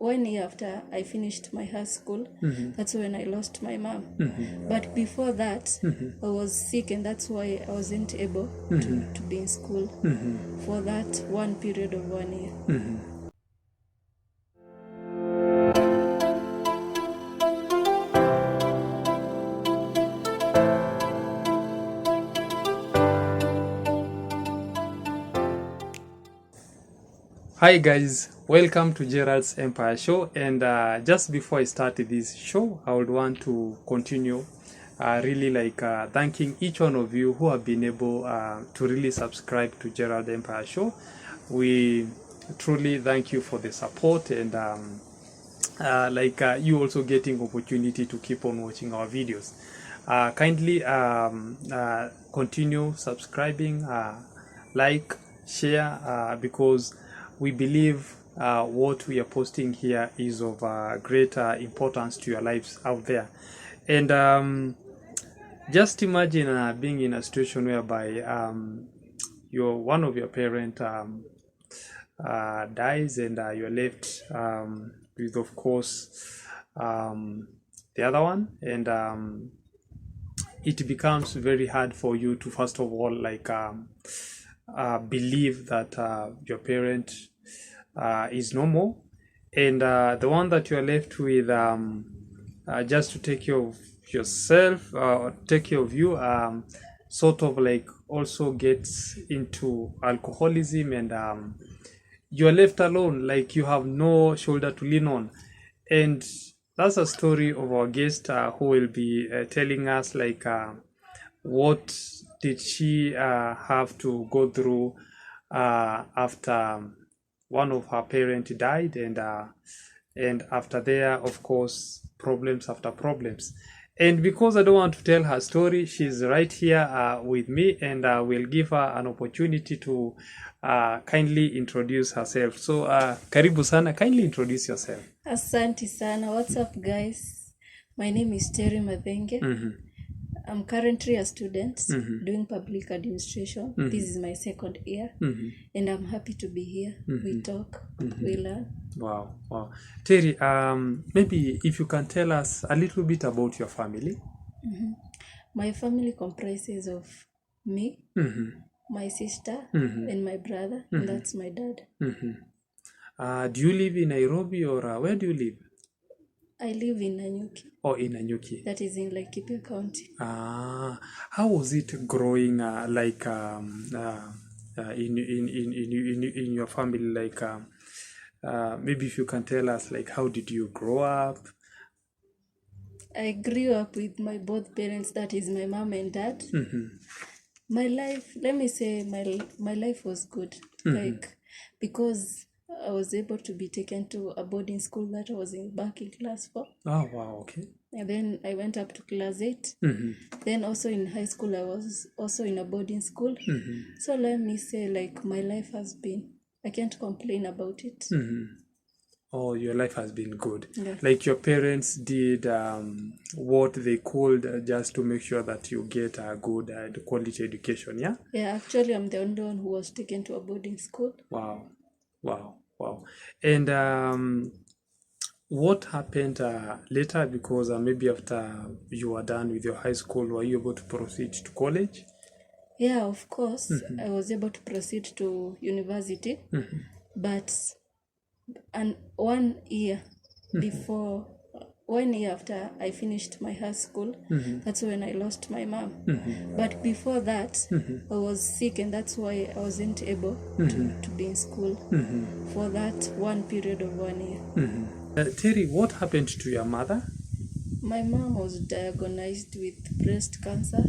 1 year after I finished my high school, that's when I lost my mom. But before that, I was sick, and that's why I wasn't able to be in school for that one period of 1 year. Hi guys, welcome to GERALD'S Empire Show. And just before I start this show, I would want to continue thanking each one of you who have been able to really subscribe to GERALD'S Empire Show. We truly thank you for the support, and you also getting opportunity to keep on watching our videos. Kindly continue subscribing, like, share, because we believe what we are posting here is of great importance to your lives out there. And just imagine being in a situation whereby one of your parents dies, and you're left with, of course, the other one, and it becomes very hard for you to, first of all, believe that your parent is no more, and the one that you're left with, just to take care of yourself, take care of you, sort of like also gets into alcoholism, and you're left alone, like you have no shoulder to lean on. And that's a story of our guest who will be telling us what did she have to go through after one of her parents died, and after there, of course, problems after problems. And because I don't want to tell her story, she's right here with me, and we'll give her an opportunity to kindly introduce herself. So karibu sana, kindly introduce yourself. Asante sana. What's up, guys? My name is Terry Madhenge. I'm currently a student doing public administration. This is my second year, and I'm happy to be here. We talk, we learn. Wow. Terry, maybe if you can tell us a little bit about your family. My family comprises of me, my sister, and my brother, and that's my dad. Do you live in Nairobi, or where do you live? I live in Nanyuki. Oh, in Nanyuki. That is in Laikipia County. How was it growing in your family? Maybe if you can tell us, how did you grow up? I grew up with my both parents, that is my mom and dad. My life, let me say, my life was good, because I was able to be taken to a boarding school that I was back in class 4. Oh, wow, okay. And then I went up to class 8. Then also in high school, I was also in a boarding school. So let me say, my life has been, I can't complain about it. Oh, your life has been good. Yeah. Your parents did what they could just to make sure that you get a good quality education, yeah? Yeah, actually, I'm the only one who was taken to a boarding school. Wow. And what happened later? Because maybe after you were done with your high school, were you able to proceed to college? Yeah, of course. I was able to proceed to university, but 1 year before, 1 year after I finished my high school, that's when I lost my mom. But before that, I was sick, and that's why I wasn't able to be in school for that one period of 1 year. Terry, what happened to your mother? My mom was diagnosed with breast cancer.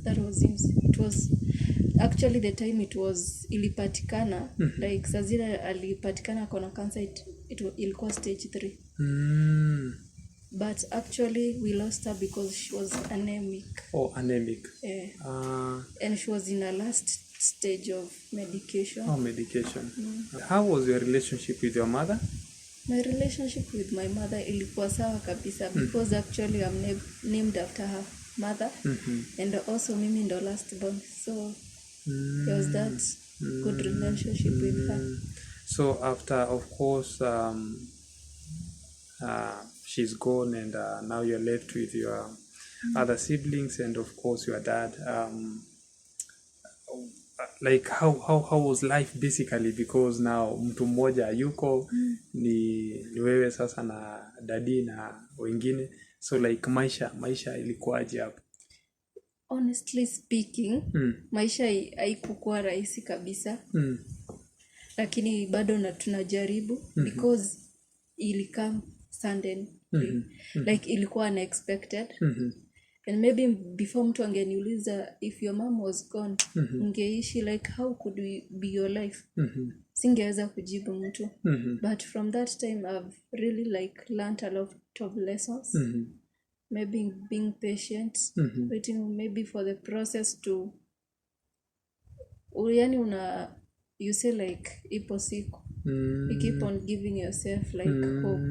That was it was actually the time it was ilipatikana, saa zile alipatikana kona cancer, ilikuwa stage 3. But actually we lost her because she was anemic. Oh, anemic. And she was in a last stage of medication. Oh, medication. How was your relationship with your mother? My relationship with my mother ilikuwa sawa kabisa, because actually I'm named after her mother, and also mimi ndo last born, so there was that good relationship with her. So after, of course, she's gone, and now you're left with your other siblings and of course your dad. Like how was life basically, because now mtu mmoja yuko ni wewe sasa na dadi na wengine, so like maisha ilikuwaje hapo? Honestly speaking, maisha haikukuwa rahisi kabisa, lakini bado na tunajaribu because ilikam sudden, like ilikuwa unexpected. And maybe before mtu angeniuliza if your mom was gone, ungeishi, like how could we be your life? Singeweza kujibu mtu. But from that time I've really like learned a lot of lessons. Maybe being patient, waiting maybe for the process to, yani you say like ipo siku, you keep on giving yourself like hope.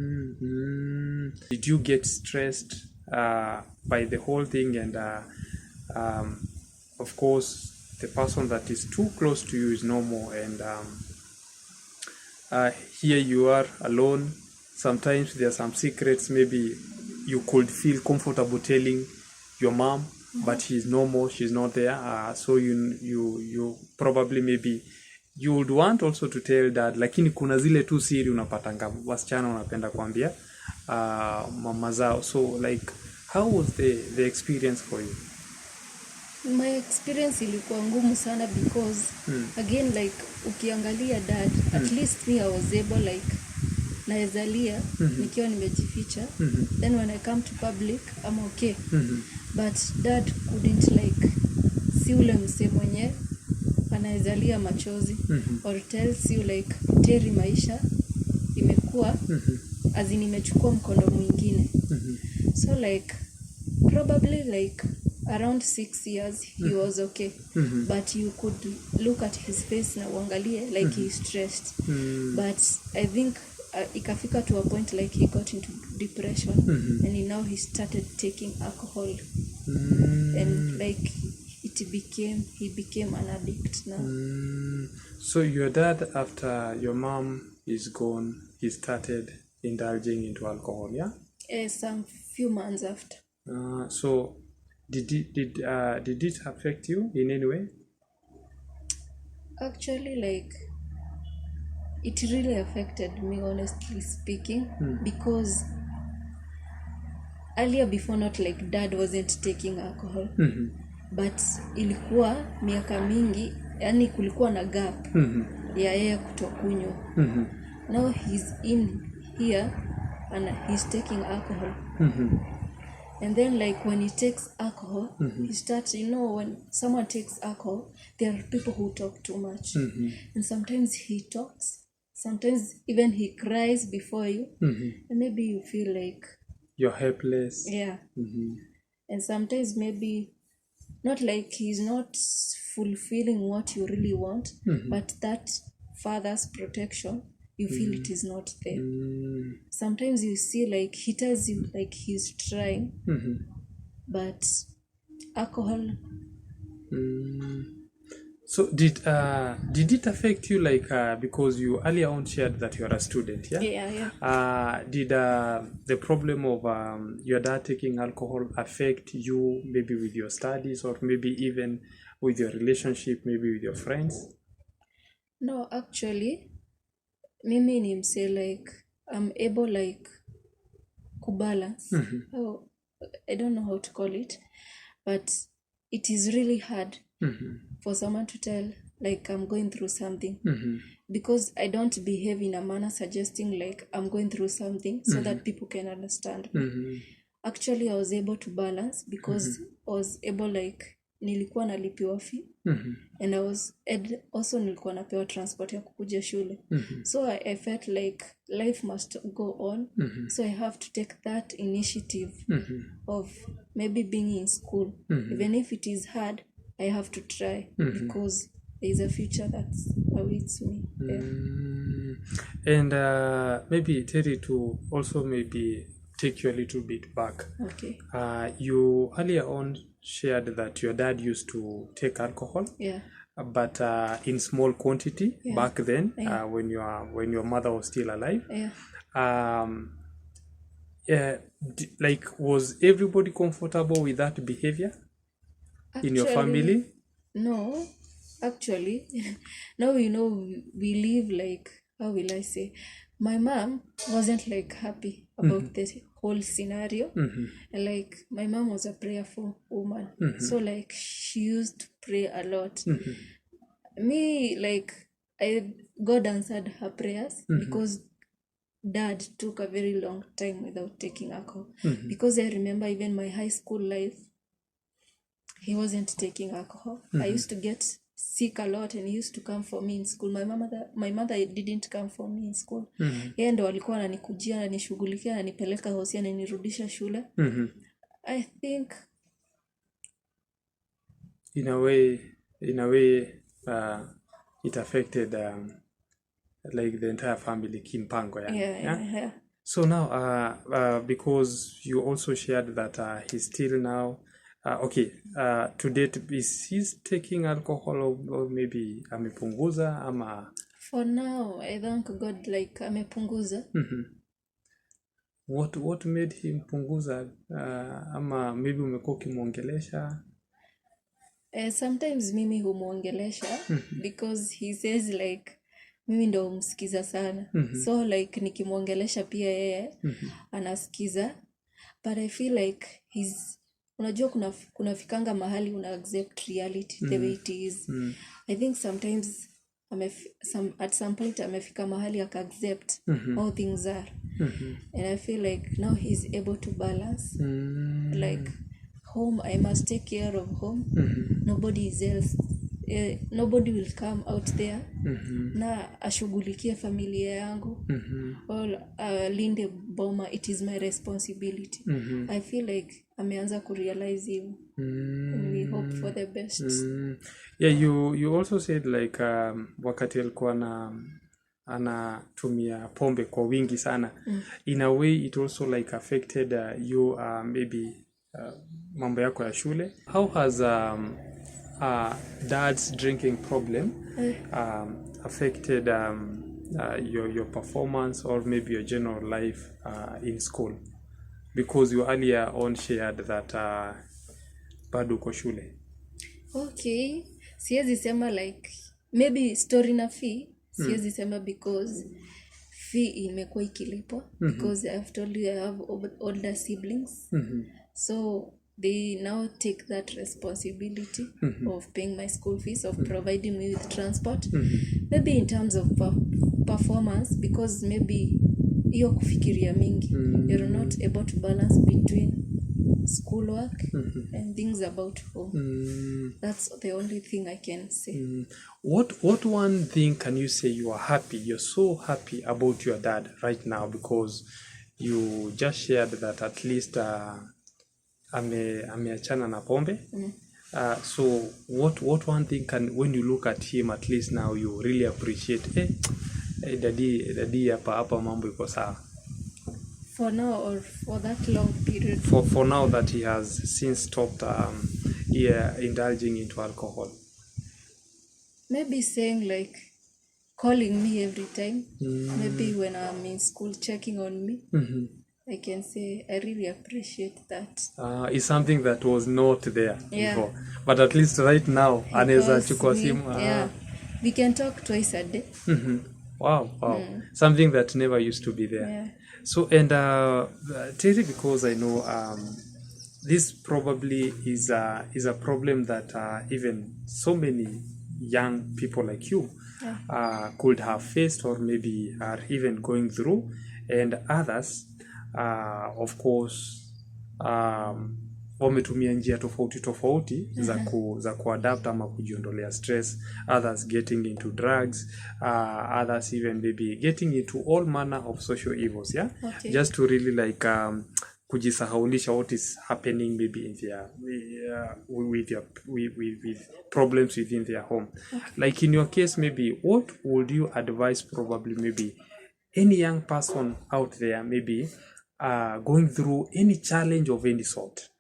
Did you get stressed by the whole thing? And of course the person that is too close to you is no more, and here you are alone. Sometimes there are some secrets maybe you could feel comfortable telling your mom, but she's no more, she's not there. So you probably maybe you would want also to tell dad, lakini kuna zile tu siri unapatanga wasichana wanapenda kuambia mama zao. So like how was the experience for you? My experience ilikuwa ngumu sana because again like ukiangalia dad, at least me I was able like naezalia nikiwa nimejificha, then when I come to public I'm okay, but dad couldn't, like si ule mse mwenye anaezalia machozi or tells you like Terry, maisha imekuwa as in imechukua mkondo mwingine. So like probably like around 6 years he was okay, but you could look at his face na uangalie like he's stressed. But I think ikafika to a point like he got into depression, and now he started taking alcohol, and like he became an addict now. So your dad, after your mom is gone, he started indulging into alcohol, yeah? Some few months after. So did it affect you in any way? Actually, like it really affected me, honestly speaking, because earlier before, not like dad wasn't taking alcohol, but ilikuwa miaka mingi, yani kulikuwa na gap ya yeye kutokunywa. Now he's in here and he's taking alcohol. And then like when he takes alcohol, he starts, when someone takes alcohol, there are people who talk too much. And sometimes he talks, sometimes even he cries before you, and maybe you feel like you're helpless. Yeah. And sometimes maybe not like he's not fulfilling what you really want, but that father's protection, you feel it is not there. Sometimes you see like he tells you like he's trying, but alcohol. So did it affect you, like because you earlier on shared that you are a student, yeah? Yeah. Did the problem of your dad taking alcohol affect you, maybe with your studies, or maybe even with your relationship, maybe with your friends? No, actually mimi ni mse like I'm able like kubalance. I don't know how to call it, but it is really hard for someone to tell like I'm going through something, because I don't behave in a manner suggesting like I'm going through something so that people can understand me. Actually I was able to balance because I was able like nilikuwa nalipiwa fee, and I was also nilikuwa napewa transport ya kukuja shule. So I felt like life must go on, so I have to take that initiative of maybe being in school, even if it is hard. I have to try because there is a future that awaits me. And maybe Terry, to also maybe take you a little bit back. Okay. You earlier on shared that your dad used to take alcohol, but in small quantity back then, when your mother was still alive. like, was everybody comfortable with that behavior in your family? No, actually, now we live like, how will I say? My mom wasn't like happy about this whole scenario. Like, my mom was a prayerful woman, so like she used to pray a lot. Me, like, God answered her prayers because Dad took a very long time without taking alcohol. Because I remember even my high school life, he wasn't taking alcohol. I used to get sick a lot and he used to come for me in school. My mother didn't come for me in school. Yeye ndo alikuwa ananikujia, ananishughulikia, ananipeleka hosi, ananirudisha shule. I think in a way it affected like the entire family kimpango. Yeah. So now because you also shared that he's still now to date, is he taking alcohol or maybe amepunguza ama? For now, I thank God, like, amepunguza. What made him punguza? Ama maybe umekuwa ukimwongelesha? Sometimes mimi humwongelesha because he says like mimi ndo humsikiza sana. So like nikimwongelesha pia yeye anasikiza, but I feel like unajua kuna fikanga mahali una accept reality the way it is. I think sometimes at some point amefika mahali aka accept how things are. And I feel like now he's able to balance. Like, home, I must take care of home. Nobody else, nobody will come out there na ashughulikie familia yangu or linde boma. It is my responsibility. I feel like ameanza kurealize him, and we hope for the best. Yeah, you also said like wakati alikuwa anatumia pombe kwa wingi sana, in a way it also like affected you maybe mambo yako ya shule. How has dad's drinking problem affected your performance or maybe your general life in school? Because you earlier on shared that bado uko shule. Okay, siwezi sema like maybe story na fee, siwezi sema because fee imekuwa ikilipwa because I've told you I have older siblings. So they now take that responsibility of paying my school fees, of providing me with transport. Maybe in terms of performance, because maybe hiyo kufikiria mingi, you're not able to balance between schoolwork and things about home. That's the only thing I can say. What one thing can you say you are happy, you're so happy about your dad right now, because you just shared that at least ameachana na pombe. So what one thing when you look at him, at least now you really appreciate, daddy hapa mambo iko sawa? For now or for that long period? For now that he has since stopped indulging into alcohol. Maybe saying like calling me every time. Maybe when I'm in school checking on me. I can say I really appreciate that. It's something that was not there before. But at least right now, anaweza chukua simu. We can talk twice a day. Wow. Something that never used to be there. Yeah. So, and Terry, because I know this probably is a problem that even so many young people like you could have faced or maybe are even going through, and others of course wametumia njia tofauti za kuadapt ama kujiondolea stress, others getting into drugs, others even maybe getting into all manner of social evils, just to really like kujisahaulisha what is happening maybe in their with problems within their home. Like in your case, maybe what would you advise probably maybe any young person out there maybe going through any challenge of any sort?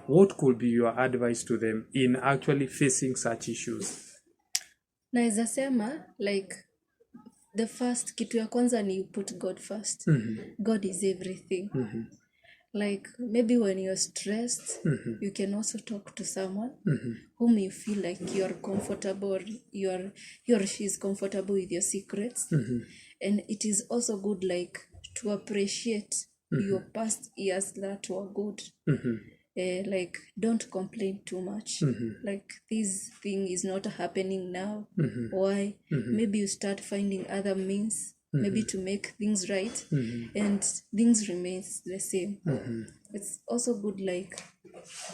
What could be your advice to them in actually facing such issues? Naweza sema like the first kitu ya kwanza ni you put God first. God is everything. Like maybe when you're stressed, you can also talk to someone whom you feel like you're comfortable, or he or she is comfortable with your secrets. And it is also good like to appreciate your past years that were good. Like don't complain too much. Like this thing is not happening now. Why? Maybe you start finding other means maybe to make things right, and things remains the same. It's also good like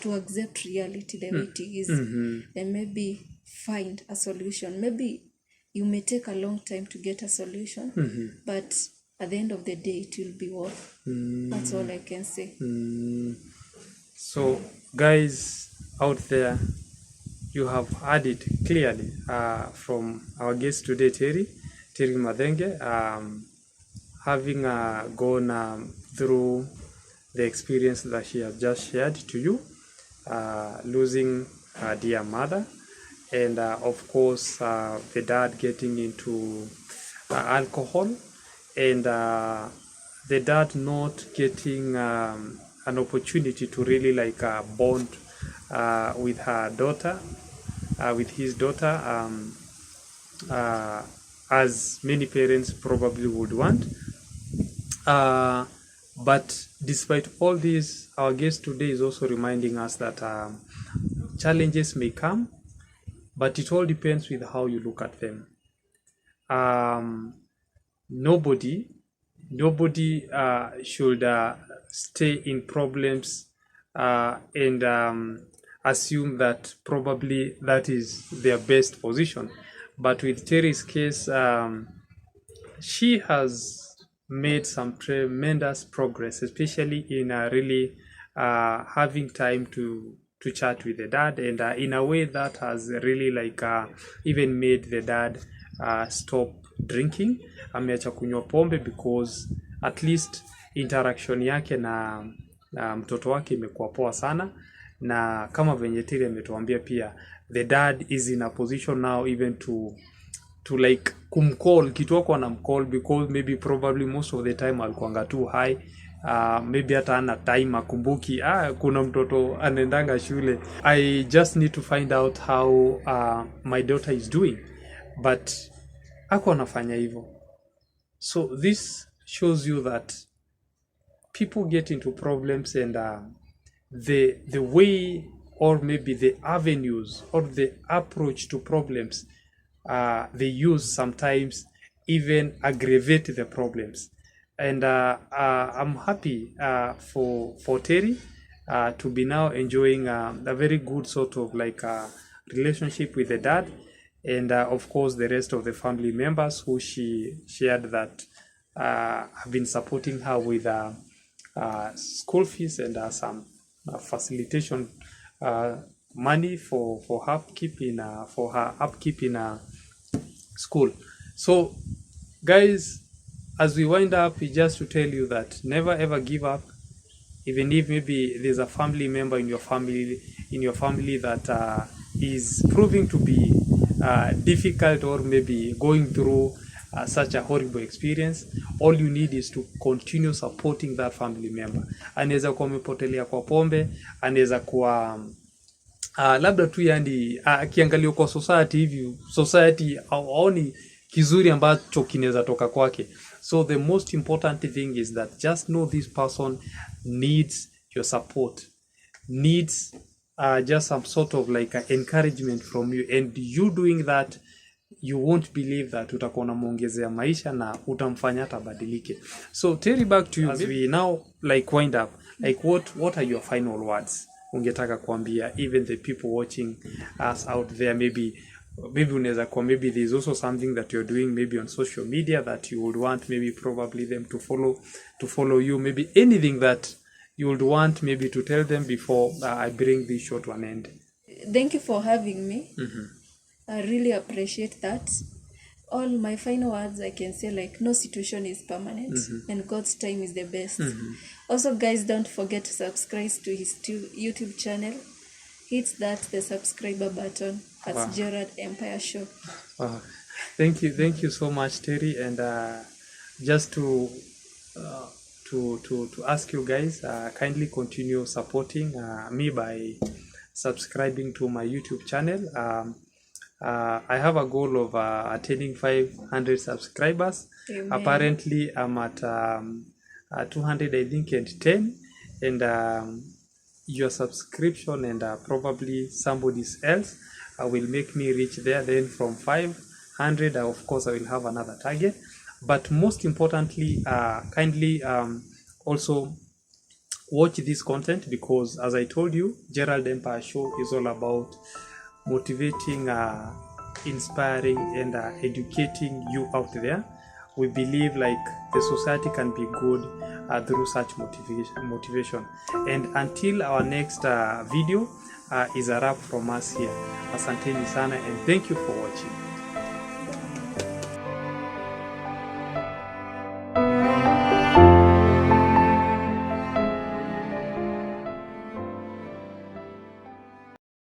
to accept reality the way it is, and maybe find a solution. Maybe you may take a long time to get a solution, but at the end of the day it will be worth. That's all I can say. So guys out there, you have heard it clearly from our guest today, Terry Madenge, having gone through the experience that she has just shared to you, losing her dear mother, and of course the dad getting into alcohol, and the dad not getting an opportunity to really like bond with her daughter, with his daughter, as many parents probably would want. But despite all this, our guest today is also reminding us that challenges may come, but it all depends with how you look at them. Nobody should stay in problems and assume that probably that is their best position. But with Terry's case, she has made some tremendous progress, especially in really having time to chat with the dad, and in a way that has really like even made the dad stop drinking. Ameacha kunywa pombe because at least interaction yake na mtoto wake imekuwa poa sana, na kama venye Terry ametuambia pia, the dad is in a position now even to like kumcall kitu wako na mcall, because maybe probably most of the time alikuanga too high, maybe hata ana time akumbuki kuna mtoto anaendanga shule, I just need to find out how my daughter is doing, but ako anafanya hivyo. So this shows you that people get into problems, and the way, or maybe the avenues or the approach to problems they use sometimes even aggravate the problems. And I'm happy for Terry to be now enjoying a very good sort of like relationship with the dad, and of course the rest of the family members who she shared that have been supporting her with school fees and some facilitation money for her upkeep in school. So guys, as we wind up, just to tell you that never ever give up, even if maybe there's a family member in your family that is proving to be difficult, or maybe going through such a horrible experience. All you need is to continue supporting that family member. Anaweza kuwa amepotelea kwa pombe, anaweza kuwa labda tu yani akiangalia kwa society hivi, society haoni kizuri ambacho kinaweza toka kwake. So the most important thing is that just know this person needs your support, needs just some sort of like encouragement from you, and you doing that, you won't believe that utakuwa unamuongezea maisha na utamfanya hata badilike. So Terry, back to you as we now like wind up, like what are your final words ungetaka kuambia even the people watching us out there? Maybe unaweza kwa, maybe there's also something that you're doing maybe on social media that you would want maybe probably them to follow you, maybe anything that you would want maybe to tell them before I bring this show to an end. Thank you for having me. I really appreciate that. All my final words I can say, like, no situation is permanent, and God's time is the best. Also, guys, don't forget to subscribe to his YouTube channel. Hit the subscriber button at Gerald Empire Show. Thank you so much, Terry. And just to ask you guys, kindly continue supporting me by subscribing to my YouTube channel. I have a goal of attaining 500 subscribers. Amen. Apparently, I'm at 200, I think, and 10. And your subscription and probably somebody else will make me reach there. Then from 500, of course, I will have another target. But most importantly, kindly also watch this content, because as I told you, Gerald Empire Show is all about motivating, inspiring, and educating you out there. We believe like the society can be good through such motivation. And until our next video is a wrap from us here. Asanteni sana, and thank you for watching.